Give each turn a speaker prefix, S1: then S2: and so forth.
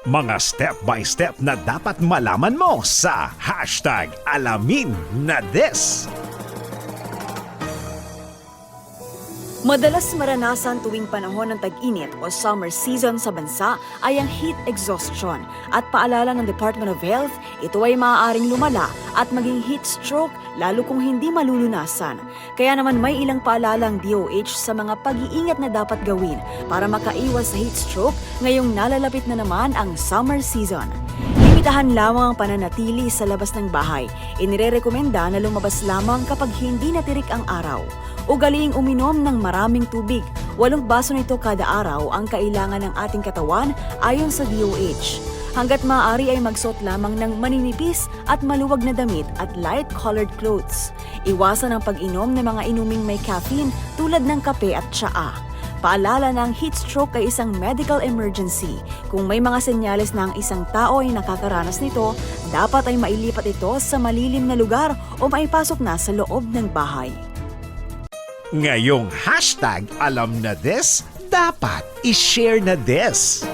S1: Mga step-by-step na dapat malaman mo sa hashtag Alamin na This.
S2: Madalas maranasan tuwing panahon ng tag-init o summer season sa bansa ay ang heat exhaustion. At paalala ng Department of Health, ito ay maaaring lumala at maging heat stroke lalo kung hindi malulunasan. Kaya naman may ilang paalala ang DOH sa mga pag-iingat na dapat gawin para makaiwas sa heat stroke ngayong nalalapit na naman ang summer season. Limitahan lamang ang pananatili sa labas ng bahay. Inirerekomenda na lumabas lamang kapag hindi natirik ang araw. Ugaliing uminom ng maraming tubig. 8 baso nito kada araw ang kailangan ng ating katawan ayon sa DOH. Hanggat maaari ay magsuot lamang ng maninipis at maluwag na damit at light-colored clothes. Iwasan ang pag-inom ng mga inuming may caffeine tulad ng kape at tsaa. Paalala na ang heat stroke ay isang medical emergency. Kung may mga senyales na ang isang tao ay nakakaranas nito, dapat ay mailipat ito sa malilim na lugar o maipasok na sa loob ng bahay.
S1: Ngayong hashtag Alam na This, dapat i-share na this.